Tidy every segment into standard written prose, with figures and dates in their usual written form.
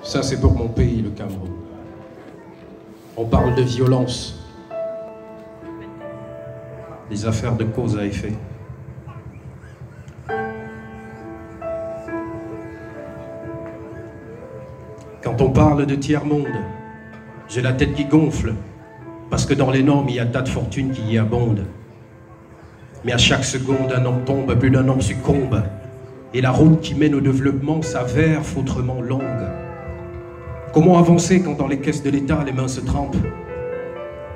Ça, c'est pour mon pays, le Cameroun. On parle de violence. Des affaires de cause à effet. Quand on parle de tiers-monde, j'ai la tête qui gonfle, parce que dans les normes, il y a tas de fortunes qui y abondent. Mais à chaque seconde, un homme tombe, plus d'un homme succombe. Et la route qui mène au développement s'avère fautrement longue. Comment avancer quand dans les caisses de l'État, les mains se trempent?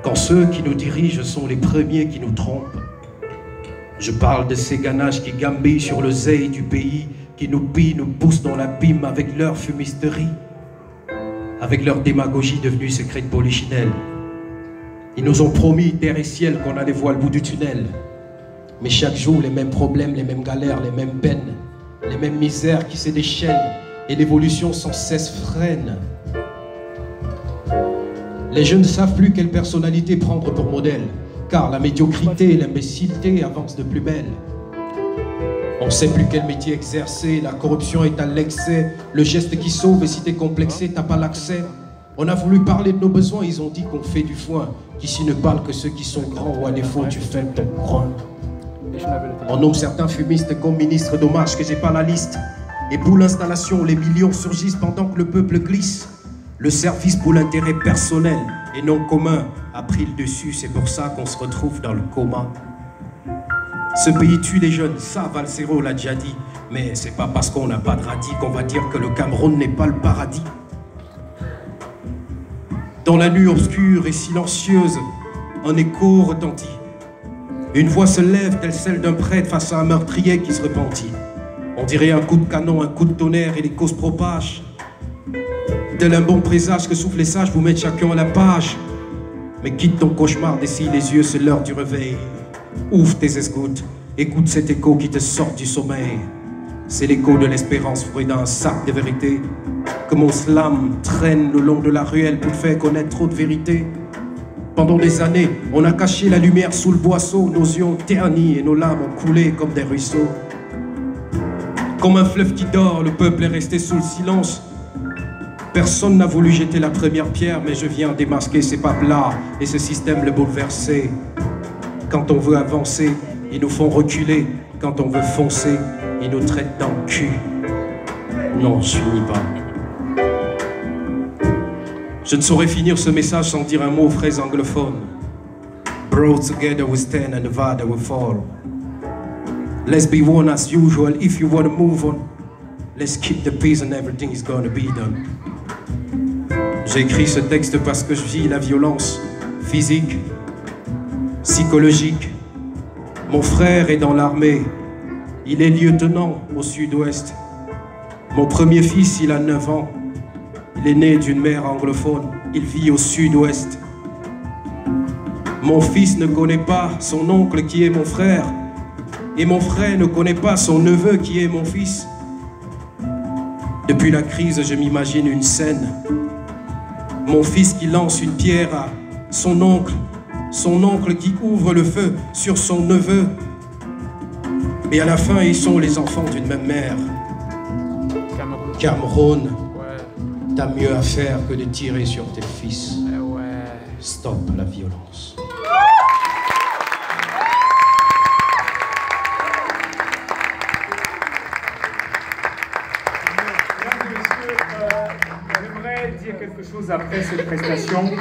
Quand ceux qui nous dirigent sont les premiers qui nous trompent? Je parle de ces ganaches qui gambillent sur le zeille du pays, qui nous pillent, nous poussent dans l'abîme avec leur fumisterie, avec leur démagogie devenue secret de polichinelle. Ils nous ont promis terre et ciel qu'on allait voir le bout du tunnel. Mais chaque jour, les mêmes problèmes, les mêmes galères, les mêmes peines, les mêmes misères qui se déchaînent et l'évolution sans cesse freine. Les jeunes ne savent plus quelle personnalité prendre pour modèle, car la médiocrité et l'imbécilité avancent de plus belle. On ne sait plus quel métier exercer, la corruption est à l'excès, le geste qui sauve et si t'es complexé, t'as pas l'accès. On a voulu parler de nos besoins, ils ont dit qu'on fait du foin, qu'ici ne parlent que ceux qui sont grands ou à défaut tu fais ton coin. On nomme certains fumistes comme ministres, dommage que j'ai pas la liste. Et pour l'installation, les millions surgissent pendant que le peuple glisse. Le service pour l'intérêt personnel et non commun a pris le dessus, c'est pour ça qu'on se retrouve dans le coma. Ce pays tue les jeunes, ça Valsero l'a déjà dit. Mais c'est pas parce qu'on n'a pas de radis qu'on va dire que le Cameroun n'est pas le paradis. Dans la nuit obscure et silencieuse, un écho retentit. Une voix se lève telle celle d'un prêtre face à un meurtrier qui se repentit. On dirait un coup de canon, un coup de tonnerre et les causes propagent. Tel un bon présage que soufflent les sages, vous mettent chacun à la page. Mais quitte ton cauchemar, dessille les yeux, c'est l'heure du réveil. Ouvre tes escoutes, écoute cet écho qui te sort du sommeil. C'est l'écho de l'espérance, fruit d'un sac de vérité. Que mon slam traîne le long de la ruelle pour faire connaître trop de vérité. Pendant des années, on a caché la lumière sous le boisseau. Nos yeux ont terni et nos larmes ont coulé comme des ruisseaux. Comme un fleuve qui dort, le peuple est resté sous le silence. Personne n'a voulu jeter la première pierre, mais je viens démasquer ces papes-là et ce système le bouleverser. Quand on veut avancer, ils nous font reculer. Quand on veut foncer, ils nous traitent dans le cul. Non, je finis pas. Je ne saurais finir ce message sans dire un mot aux frères anglophones. Bro, together we stand and Nevada we fall. Let's be one as usual. If you want to move on, let's keep the peace and everything is gonna be done. J'ai écrit ce texte parce que je vis la violence physique, psychologique. Mon frère est dans l'armée. Il est lieutenant au sud-ouest. Mon premier fils, il a 9 ans. Il est né d'une mère anglophone. Il vit au sud-ouest. Mon fils ne connaît pas son oncle qui est mon frère. Et mon frère ne connaît pas son neveu qui est mon fils. Depuis la crise, je m'imagine une scène. Mon fils qui lance une pierre à son oncle qui ouvre le feu sur son neveu. Et à la fin, ils sont les enfants d'une même mère. Cameroun, t'as mieux à faire que de tirer sur tes fils. Stop la violence. J'aimerais dire quelque chose après cette prestation.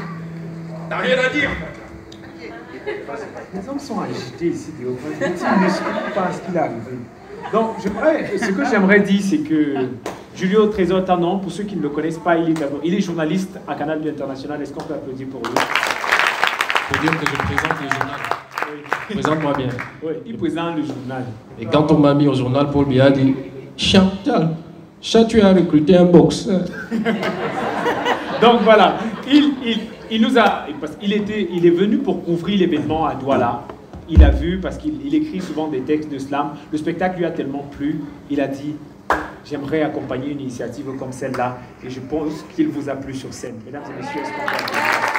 T'as rien à dire? Les hommes sont agités ici, ils ne savent pas ce qu'il est arrivé. Donc, ce que j'aimerais dire, c'est que Julio Trésor Tanon, pour ceux qui ne le connaissent pas, il est journaliste à Canal International. Est-ce qu'on peut applaudir pour lui? Faut dire que je présente le journal. Oui. Présente-moi bien. Oui, il présente le journal. Et quand on m'a mis au journal, Paul Biya dit Chantal, tu as recruté un boxeur. Donc voilà, il nous a, parce qu'il est venu pour couvrir l'événement à Douala. Il a vu, parce qu'il écrit souvent des textes de slam. Le spectacle lui a tellement plu, il a dit j'aimerais accompagner une initiative comme celle-là. Et je pense qu'il vous a plu sur scène. Mesdames et messieurs, est-ce qu'on peut applaudir?